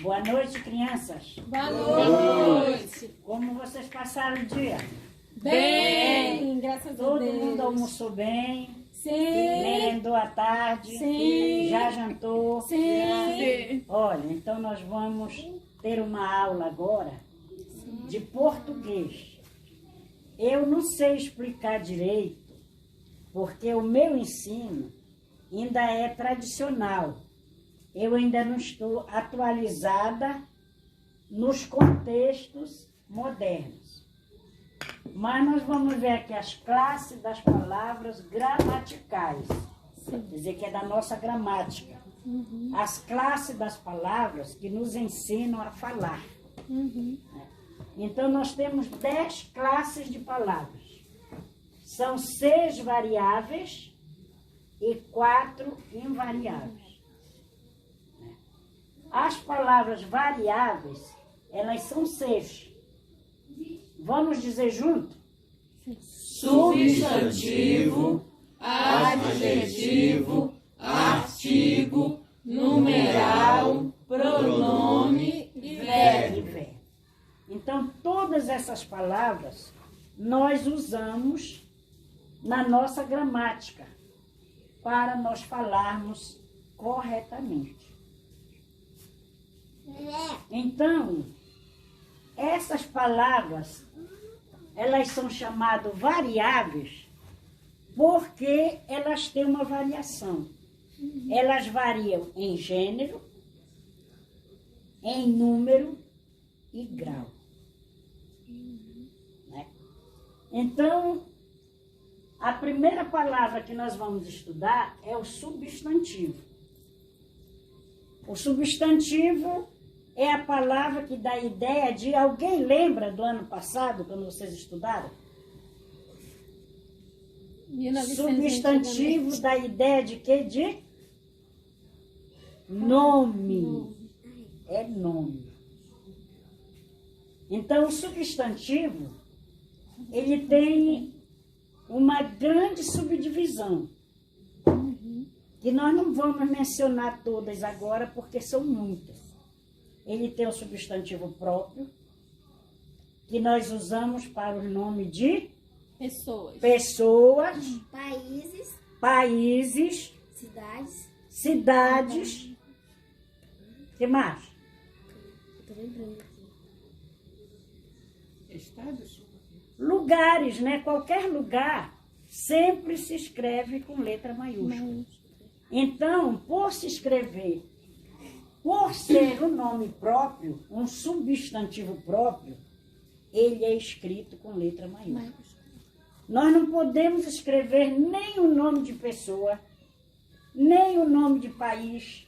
Boa noite, crianças. Boa noite. Como vocês passaram o dia? Bem, graças a Deus. Todo mundo almoçou bem? Sim. Merendou à tarde? Sim. Já jantou? Sim. Olha, então nós vamos ter uma aula agora de português. Eu não sei explicar direito, porque o meu ensino ainda é tradicional. Eu ainda não estou atualizada nos contextos modernos. Mas nós vamos ver aqui as classes das palavras gramaticais. Quer dizer, que é da nossa gramática. As classes das palavras que nos ensinam a falar. Então, nós temos 10 classes de palavras. São 6 variáveis e 4 invariáveis. As palavras variáveis, elas são 6. Vamos dizer junto? Substantivo, adjetivo, artigo, numeral, pronome e verbo. Então, todas essas palavras nós usamos na nossa gramática para nós falarmos corretamente. Então, essas palavras, elas são chamadas variáveis porque elas têm uma variação. Elas variam em gênero, em número e grau. Né? Então, a primeira palavra que nós vamos estudar é o substantivo. O substantivo é a palavra que dá ideia de... Alguém lembra do ano passado, quando vocês estudaram? 1900, Substantivo dá ideia de quê? De nome. É nome. Então, o substantivo, ele tem uma grande subdivisão, que nós não vamos mencionar todas agora, porque são muitas. Ele tem o substantivo próprio, que nós usamos para o nome de pessoas, países, cidades. O que mais? Eu tô lembrando aqui. Estados? Lugares, né? Qualquer lugar sempre se escreve com letra maiúscula. Então, por se escrever, por ser um nome próprio, um substantivo próprio, ele é escrito com letra maiúscula. Nós não podemos escrever nem o nome de pessoa, nem o nome de país,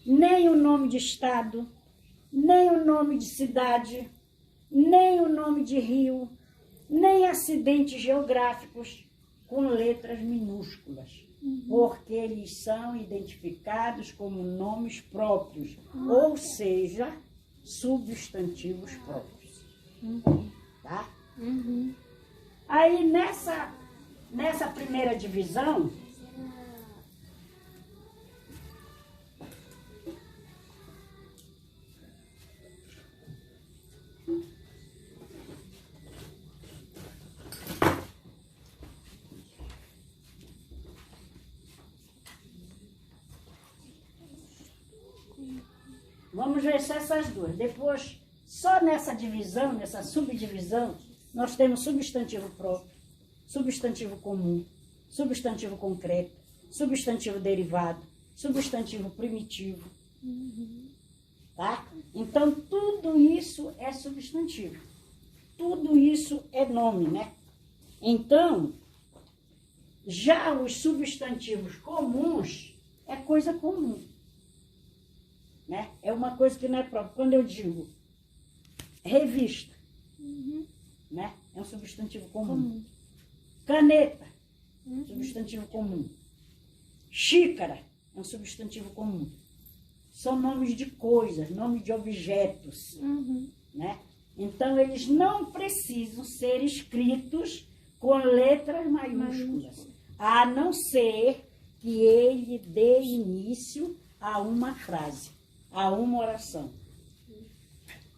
nem o nome de estado, nem o nome de cidade, nem o nome de rio, nem acidentes geográficos com letras minúsculas, porque eles são identificados como nomes próprios, ou seja, substantivos próprios. Tá? Aí, nessa primeira divisão, vamos ver só essas duas. Depois, só nessa divisão, nessa subdivisão, nós temos substantivo próprio, substantivo comum, substantivo concreto, substantivo derivado, substantivo primitivo. Tá? Então, tudo isso é substantivo. Tudo isso é nome, né? Então, já os substantivos comuns é coisa comum. Né? É uma coisa que não é própria. Quando eu digo revista, né? É um substantivo comum. Caneta, substantivo comum. Xícara, é um substantivo comum. São nomes de coisas, nomes de objetos. Né? Então, eles não precisam ser escritos com letras maiúsculas, a não ser que ele dê início a uma frase, a uma oração.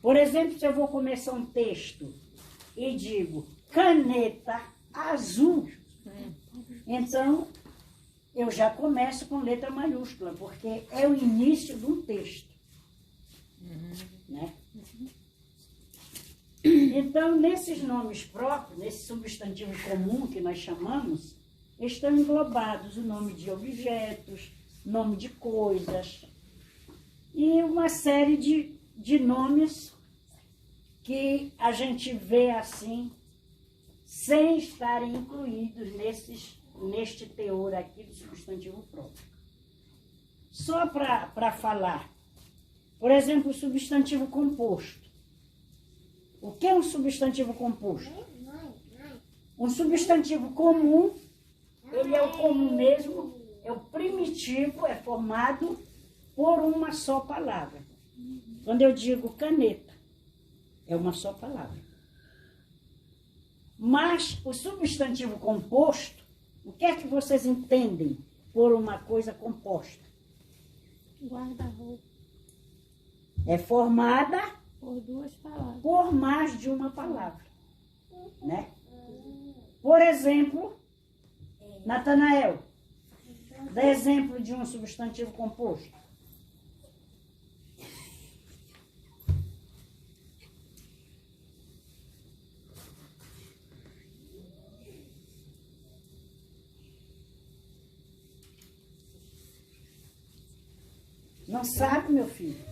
Por exemplo, se eu vou começar um texto e digo caneta azul, então eu já começo com letra maiúscula, porque é o início de um texto. Né? Então, nesses nomes próprios, nesse substantivo comum que nós chamamos, estão englobados o nome de objetos, nome de coisas e uma série de nomes que a gente vê assim, sem estarem incluídos neste teor aqui do substantivo próprio. Só para falar, por exemplo, o substantivo composto. O que é um substantivo composto? Um substantivo comum, ele é o comum mesmo, é o primitivo, é formado por uma só palavra. Quando eu digo caneta, é uma só palavra. Mas o substantivo composto, o que é que vocês entendem por uma coisa composta? Guarda-roupa. É formada Por 2 palavras. por mais de uma palavra, né? Por exemplo, Natanael, dá exemplo de um substantivo composto. Não sabe, meu filho?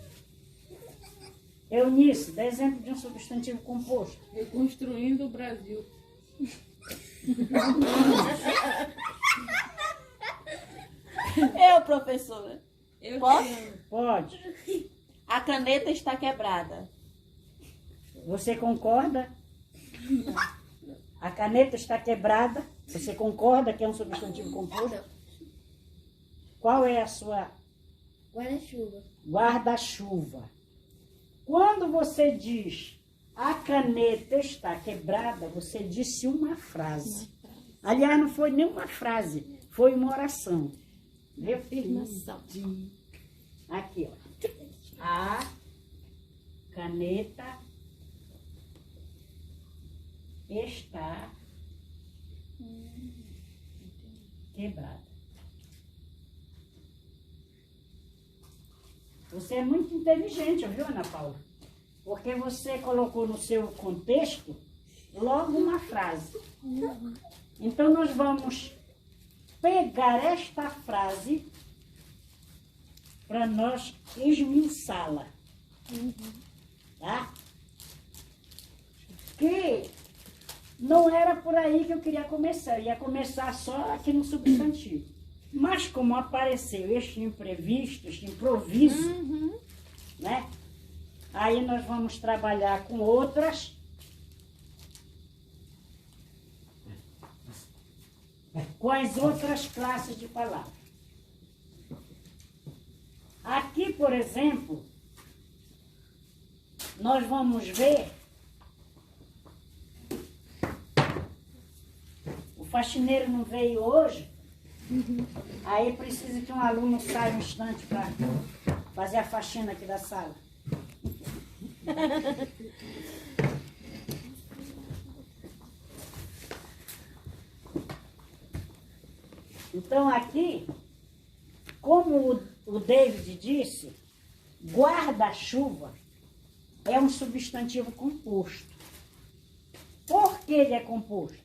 Eunice, dá exemplo de um substantivo composto. Reconstruindo o Brasil. Eu, professora. Eu Posso? te amo. Pode. A caneta está quebrada. Você concorda? A caneta está quebrada. Você concorda que é um substantivo composto? Qual é a sua Guarda-chuva. guarda-chuva? Quando você diz a caneta está quebrada, você disse uma frase. Aliás, não foi nem uma frase, foi uma oração. Meu filho? Aqui, ó. A caneta está quebrada. Você é muito inteligente, viu, Ana Paula? Porque você colocou no seu contexto logo uma frase. Então, nós vamos pegar esta frase para nós esmiuçá-la. Tá? Que não era por aí que eu queria começar. Eu ia começar só aqui no substantivo. Mas como apareceu este imprevisto, este improviso, né? Aí nós vamos trabalhar com outras. Com as outras classes de palavras. Aqui, por exemplo, nós vamos ver o faxineiro não veio hoje, aí precisa que um aluno saia um instante para fazer a faxina aqui da sala. Então aqui, como o David disse, guarda-chuva é um substantivo composto. Por que ele é composto?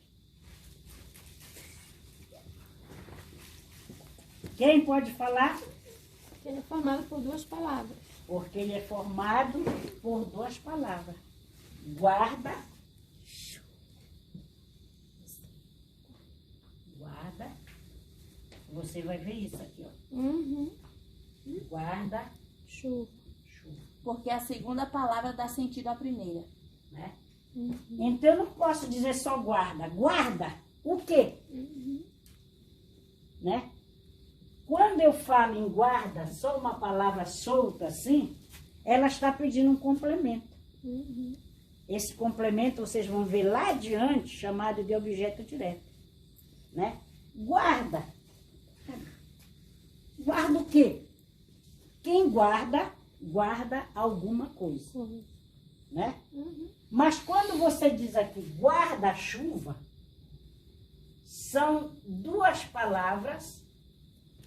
Quem pode falar? Ele é formado por 2 palavras. Porque ele é formado por 2 palavras. Guarda. Guarda. Você vai ver isso aqui, ó. Guarda. Chuva. Chuva. Porque a segunda palavra dá sentido à primeira. Né? Então eu não posso dizer só guarda. Guarda o quê? Né? Quando eu falo em guarda, só uma palavra solta assim, ela está pedindo um complemento. Esse complemento vocês vão ver lá adiante, chamado de objeto direto. Né? Guarda. Guarda o quê? Quem guarda, guarda alguma coisa. né? Mas quando você diz aqui guarda-chuva, são duas palavras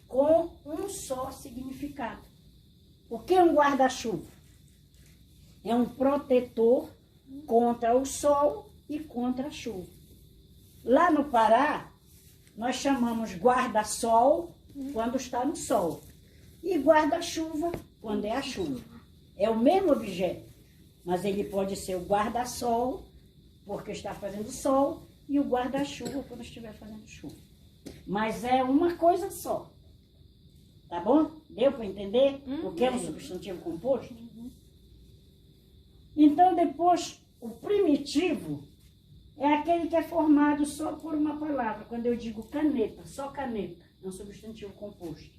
com um só significado. O que é um guarda-chuva? É um protetor contra o sol e contra a chuva. Lá no Pará, nós chamamos guarda-sol quando está no sol e guarda-chuva quando é a chuva. É o mesmo objeto, mas ele pode ser o guarda-sol porque está fazendo sol e o guarda-chuva quando estiver fazendo chuva. Mas é uma coisa só. Tá bom? Deu para entender o que é um substantivo composto? Então, depois, o primitivo é aquele que é formado só por uma palavra. Quando eu digo caneta, só caneta, é um substantivo composto.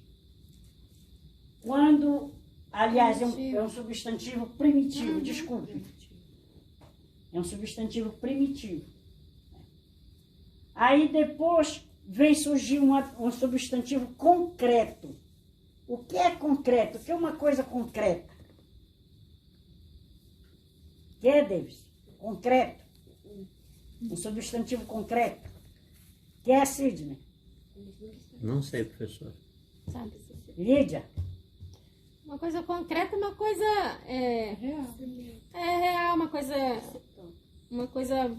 Quando, aliás, é um substantivo primitivo, desculpe. É um substantivo primitivo. Aí depois vem surgir um substantivo concreto. O que é concreto? O que é uma coisa concreta? O que é, Davis? Concreto. Um substantivo concreto. O que é, Sidney? Não sei, professor. Sabe? Lídia? Uma coisa concreta, uma coisa real, uma coisa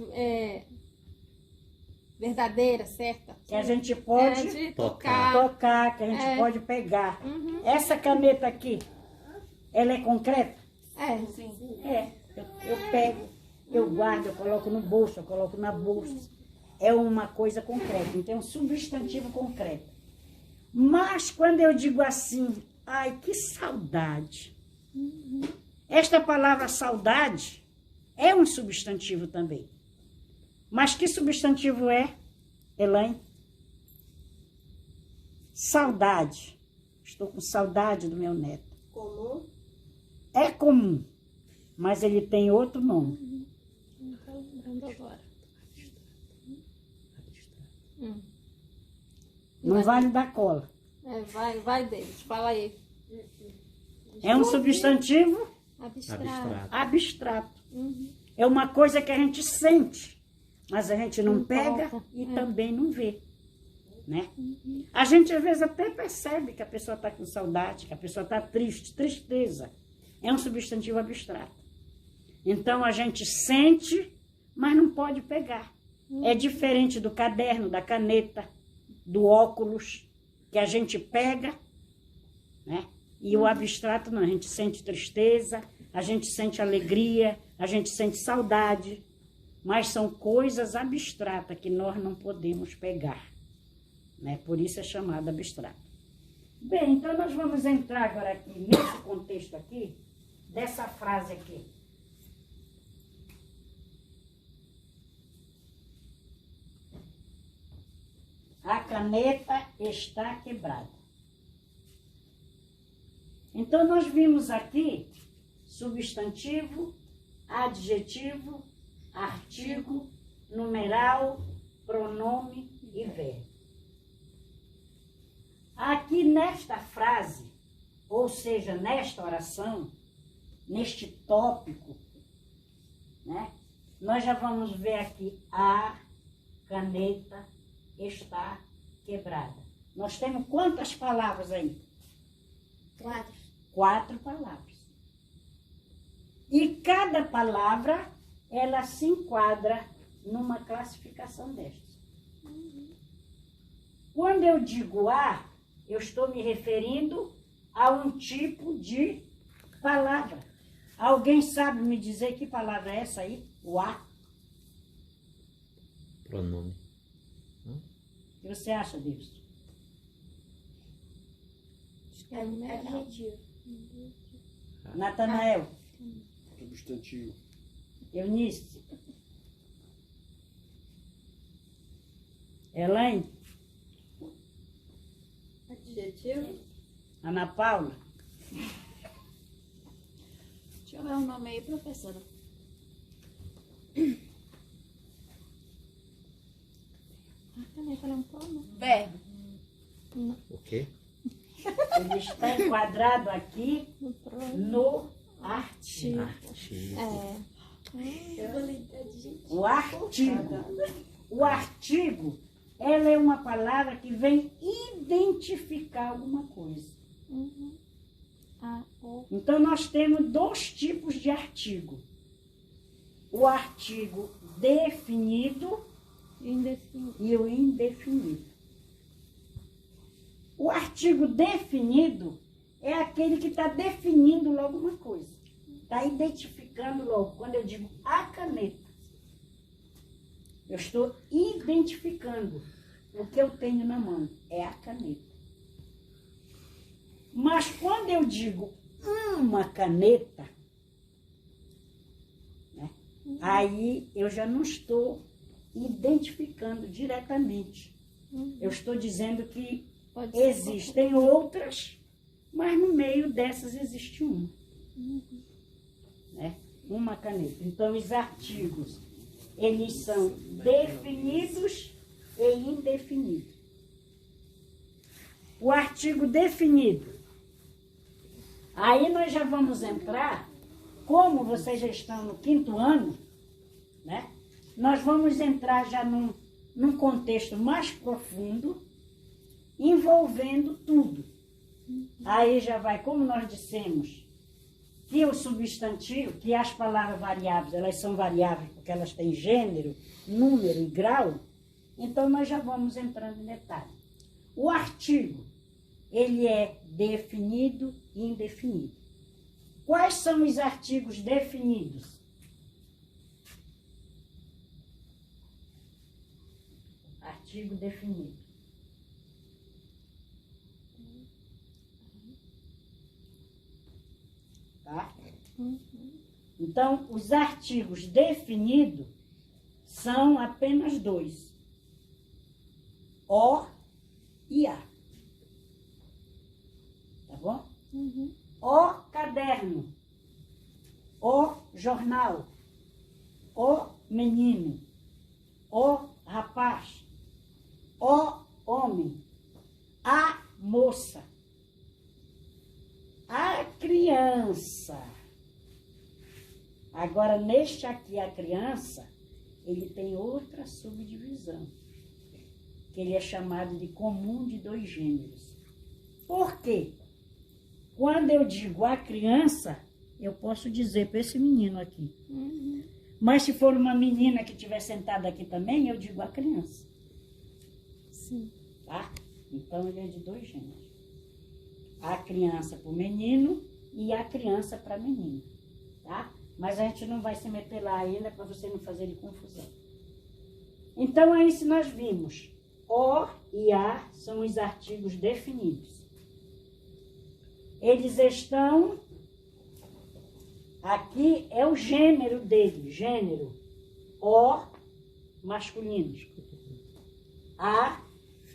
verdadeira, certa. Que a gente pode de tocar, que a gente pode pegar. Essa caneta aqui, ela é concreta? Sim. É. Eu pego, eu guardo, eu coloco no bolso, eu coloco na bolsa. É uma coisa concreta, então é um substantivo concreto. Mas quando eu digo assim, ai, que saudade. Esta palavra saudade é um substantivo também. Mas que substantivo é, Elaine? Saudade. Estou com saudade do meu neto. Comum. É comum, mas ele tem outro nome. Não estou lembrando agora. Não vale dar cola. Vai deles, fala aí. É um substantivo Abstrato. abstrato. É uma coisa que a gente sente, mas a gente não Não pega toca. e também não vê. Né? A gente às vezes até percebe que a pessoa está com saudade, que a pessoa está triste, tristeza. É um substantivo abstrato. Então a gente sente, mas não pode pegar. É diferente do caderno, da caneta, do óculos, que a gente pega, né? E o abstrato não, a gente sente tristeza, a gente sente alegria, a gente sente saudade, mas são coisas abstratas que nós não podemos pegar, né? Por isso é chamado abstrato. Bem, então nós vamos entrar agora aqui, nesse contexto aqui, dessa frase aqui. A caneta está quebrada. Então, nós vimos aqui substantivo, adjetivo, artigo, numeral, pronome e verbo. Aqui nesta frase, ou seja, nesta oração, neste tópico, né, nós já vamos ver aqui a caneta está quebrada. Nós temos quantas palavras aí? 4. 4 palavras. E cada palavra, ela se enquadra numa classificação destas. Quando eu digo a, eu estou me referindo a um tipo de palavra. Alguém sabe me dizer que palavra é essa aí? O a? Pronome. O que você acha disso? Adjetivo. Natanael, Substantivo. Eunice, Elaine, Adjetivo. Ana Paula, Deixa eu ver o nome aí, professora. A caneta não pode? Verbo. O quê? ele está enquadrado aqui No pronome. no artigo. Artigo. Eu vou ler adjetivo. O artigo. O artigo, ela é uma palavra que vem identificar alguma coisa. Então, nós temos dois tipos de artigo. O artigo definido Indefinido. e o indefinido. O artigo definido é aquele que está definindo logo uma coisa. Está identificando logo. Quando eu digo a caneta, eu estou identificando o que eu tenho na mão. É a caneta. Mas quando eu digo uma caneta, né, aí eu já não estou identificando diretamente. Eu estou dizendo que Pode ser existem outras, mas no meio dessas existe uma. Né? Uma caneta. Então, os artigos, eles são definidos e indefinidos. O artigo definido. Aí nós já vamos entrar, como vocês já estão no 5º ano, né? Nós vamos entrar já num contexto mais profundo, envolvendo tudo. Aí já vai, como nós dissemos, que o substantivo, que as palavras variáveis, elas são variáveis porque elas têm gênero, número e grau, então nós já vamos entrando em detalhe. O artigo, ele é definido e indefinido. Quais são os artigos definidos? Artigo definido. Tá? Então, os artigos definidos são apenas dois. O e A. Tá bom? O caderno. O jornal. O menino. O rapaz. O homem. A moça. A criança. Agora, neste aqui, a criança, ele tem outra subdivisão, que ele é chamado de comum de dois gêneros. Por quê? Quando eu digo a criança, eu posso dizer para esse menino aqui. Mas se for uma menina que estiver sentada aqui também, eu digo a criança. Sim. Tá? Então, ele é de dois gêneros. A criança para o menino e a criança para a menina. Tá? Mas a gente não vai se meter lá ainda para você não fazer de confusão. Então, aí se nós vimos, O e A são os artigos definidos. Eles estão, aqui é o gênero dele, gênero. O, masculino. A,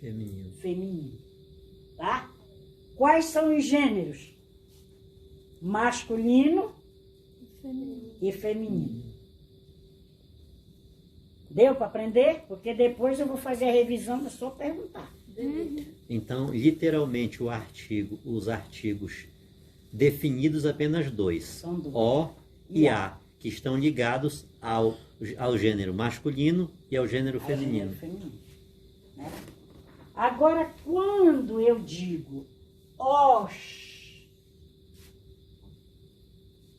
Feminino. feminino. Tá? Quais são os gêneros? Masculino e feminino. Deu para aprender? Porque depois eu vou fazer a revisão da sua perguntar. Então, literalmente, os artigos definidos apenas dois. São dois. O e A, que estão ligados ao gênero masculino e ao gênero feminino. Né? Agora, quando eu digo os...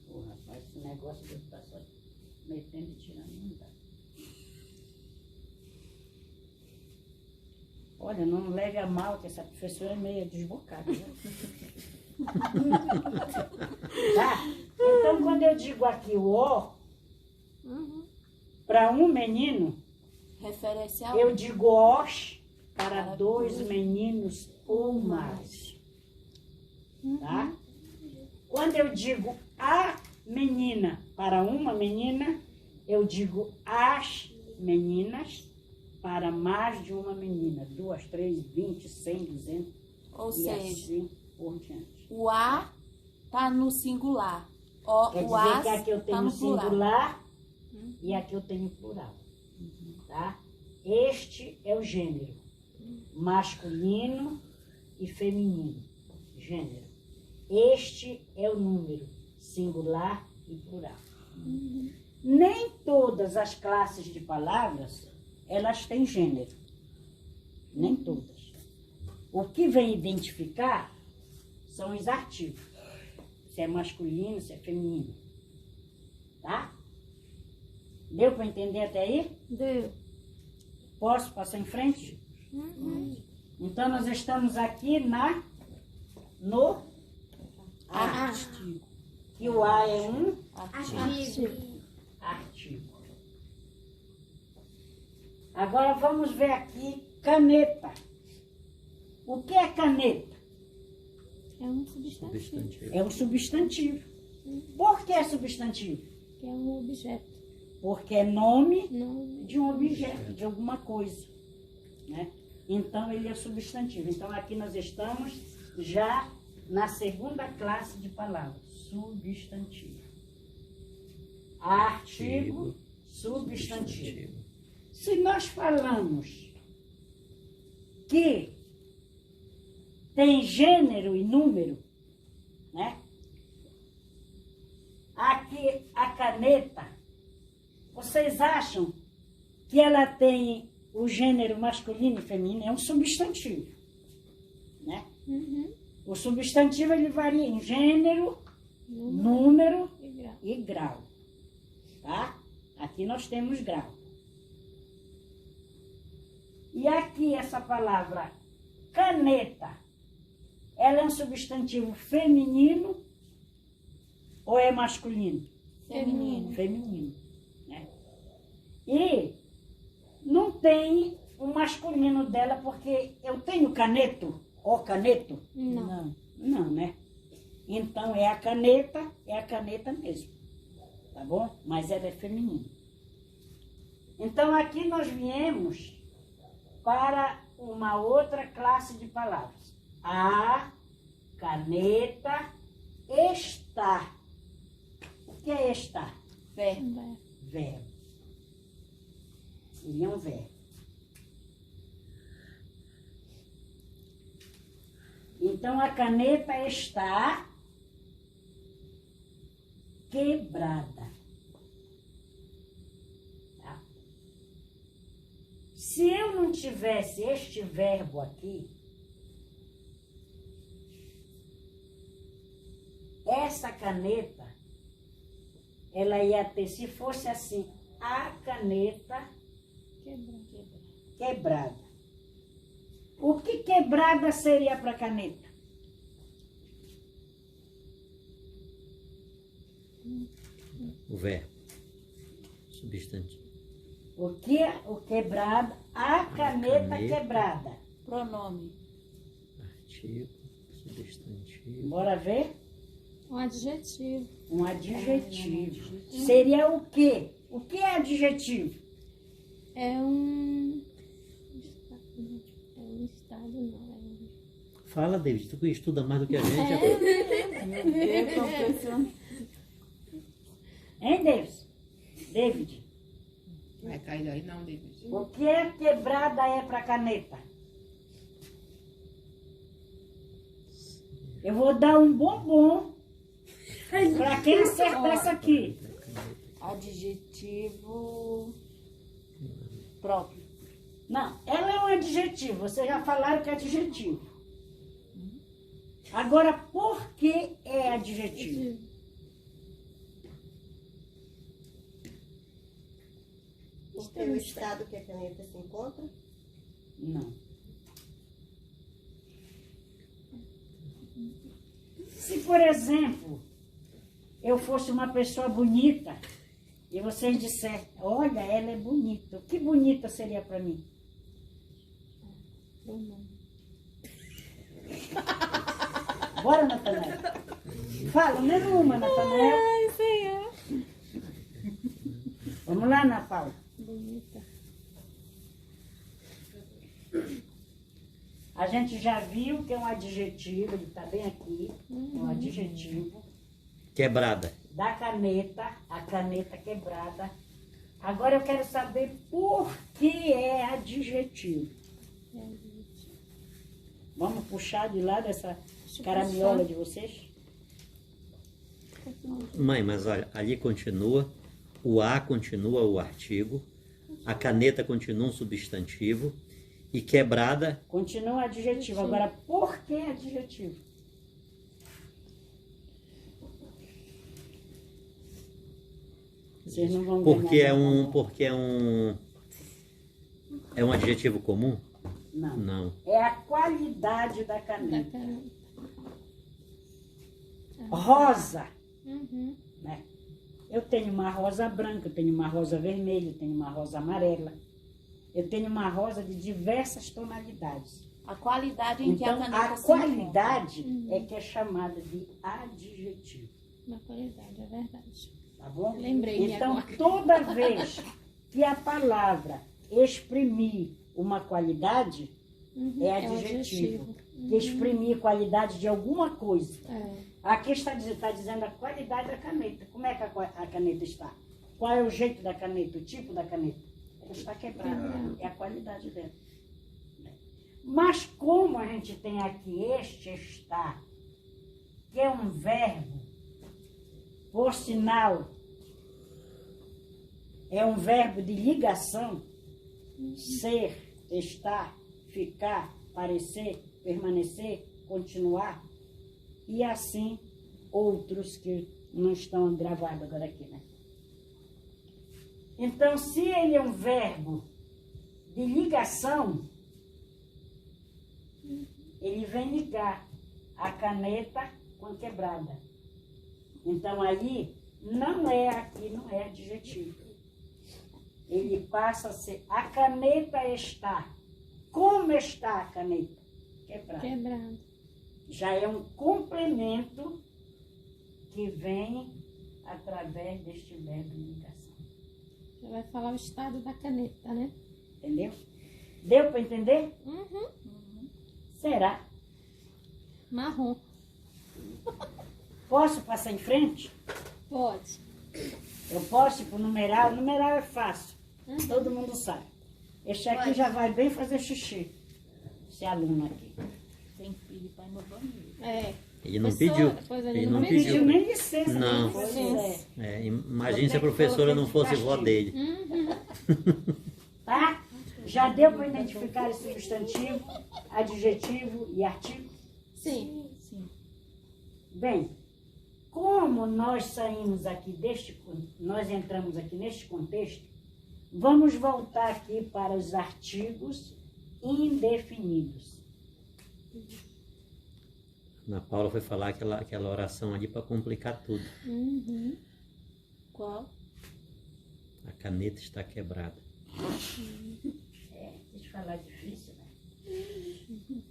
Pô, rapaz, esse negócio de estar só metendo e tirando não dá. Olha, não leve a mal que essa professora é meio desbocada. Né? Tá? Então, quando eu digo aqui o O, para um menino, Refere-se a eu digo os para dois meninos ou mais. Tá? Quando eu digo a menina para uma menina, eu digo as meninas para mais de uma menina. 2, 3, 20, 100, 200 Ou e seja, assim por diante. o A está no singular. Quer O dizer A que aqui eu tá tenho no plural. singular e aqui eu tenho plural. Tá? Este é o gênero. Masculino e feminino. Gênero. Este é o número. Singular e plural. Nem todas as classes de palavras, elas têm gênero. Nem todas. O que vem identificar são os artigos. Se é masculino, se é feminino. Tá? Deu para entender até aí? Deu. Posso passar em frente? Então, nós estamos aqui no artigo. E o A é um artigo. Agora, vamos ver aqui caneta. O que é caneta? É um substantivo. Substantivo. É um substantivo. Por que é substantivo? Que é um objeto. Porque é nome Nome. de um objeto, de alguma coisa, né? Então, ele é substantivo. Então, aqui nós estamos já na segunda classe de palavras, substantivo. Artigo, substantivo. Se nós falamos que tem gênero e número, né? Aqui, a caneta, vocês acham que ela tem o gênero masculino e feminino? É um substantivo, né? O substantivo, ele varia em gênero, número E grau. e grau, tá? Aqui nós temos grau. E aqui essa palavra caneta, ela é um substantivo feminino ou é masculino? Feminino. Feminino, né? E não tem o masculino dela, porque eu tenho caneto, ou caneto? Não. Não, né? Então é a caneta mesmo, tá bom? Mas ela é feminina. Então aqui nós viemos para uma outra classe de palavras. A caneta está. O que é estar? Verbo. Verbo. Ele é um verbo. Então, a caneta está quebrada. Tá? Se eu não tivesse este verbo aqui, essa caneta, ela ia ter, se fosse assim, a caneta quebrada. O que quebrada seria para caneta? O verbo. Substantivo. O quebrada? A caneta quebrada. Pronome. Artigo. Substantivo. Bora ver? Um adjetivo. Um adjetivo. Seria o quê? O que é adjetivo? É um... É um estado, não. Fala, David, tu estuda mais do que a gente. Eu, professor. Hein, David? David, Vai cair daí não, David. o que é quebrada é para caneta? Eu vou dar um bombom para quem acertar isso aqui. Adjetivo próprio. Não, ela é um adjetivo. Vocês já falaram que é adjetivo. Agora, por que é adjetivo? Porque o estado que a caneta se encontra. Não. Se, por exemplo, eu fosse uma pessoa bonita e vocês disserem, olha, ela é bonita. O que bonita seria para mim? Bora, Natanael. Fala, menos uma, Natanael. Ai, Senhor. Vamos lá, Ana Paula. Bonita. A gente já viu que é um adjetivo, ele está bem aqui, é um adjetivo Quebrada. da caneta, a caneta quebrada. Agora eu quero saber por que é adjetivo. Vamos puxar de lá dessa caramiola de vocês? Mãe, mas olha, ali continua o a continua o artigo, a caneta continua um substantivo e quebrada Continua adjetivo. Agora, por que adjetivo? Vocês não vão porque ganhar é um nada. porque é um adjetivo comum? Não. Não. É a qualidade da Da caneta. caneta. Rosa, Uhum. né? Eu tenho uma rosa branca, eu tenho uma rosa vermelha, eu tenho uma rosa amarela. Eu tenho uma rosa de diversas tonalidades. A qualidade em que a Então, caneta a se qualidade é que é chamada de adjetivo. Uma qualidade, é verdade. Tá bom? Lembrei-me Então, agora. toda vez que a palavra exprimir uma qualidade, Uhum. é adjetivo. adjetivo. Que exprimir qualidade de alguma coisa. É. Aqui está dizendo a qualidade da caneta. Como é que a caneta está? Qual é o jeito da caneta, o tipo da caneta? Ela está quebrada. É a qualidade dela. Mas como a gente tem aqui este está, que é um verbo, por sinal, é um verbo de ligação, ser, estar, ficar, parecer, permanecer, continuar, e assim outros que não estão gravados agora aqui, né? Então, se ele é um verbo de ligação, ele vem ligar a caneta com a quebrada. Então, aí, não é adjetivo. Ele passa a ser, a caneta está. Como está a caneta? Quebrada. Quebrado. Já é um complemento que vem através deste verbo de ligação. Você vai falar o estado da caneta, né? Entendeu? Deu para entender? Uhum. Será? Marrom. Posso passar em frente? Pode. Eu posso ir para o numeral? O numeral é fácil. Todo mundo sabe. Este aqui já vai bem fazer xixi. Esse aluno aqui. tem filho para ir no banheiro. É. Ele não Professora, pediu. pois Ele ele não não Pediu pediu. nem licença. Não. nem coisa, Imagina se a professora não fosse vó dele. Tá? Já deu para identificar esse substantivo, adjetivo e artigo? Sim. Bem, como nós saímos aqui nós entramos aqui neste contexto, vamos voltar aqui para os artigos indefinidos. Ana Paula foi falar aquela oração ali para complicar tudo. Uhum. Qual? A caneta está quebrada. Deixa eu falar difícil, né?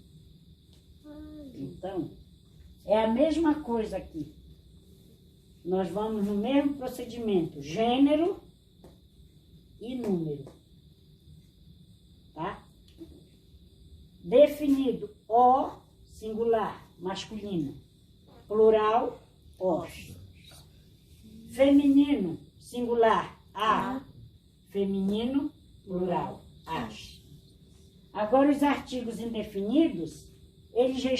Então, é a mesma coisa aqui. Nós vamos no mesmo procedimento, gênero e número. Tá? Definido o, singular, masculino. Plural, os. Feminino, singular, a. Feminino, plural, as. Agora, os artigos indefinidos, eles já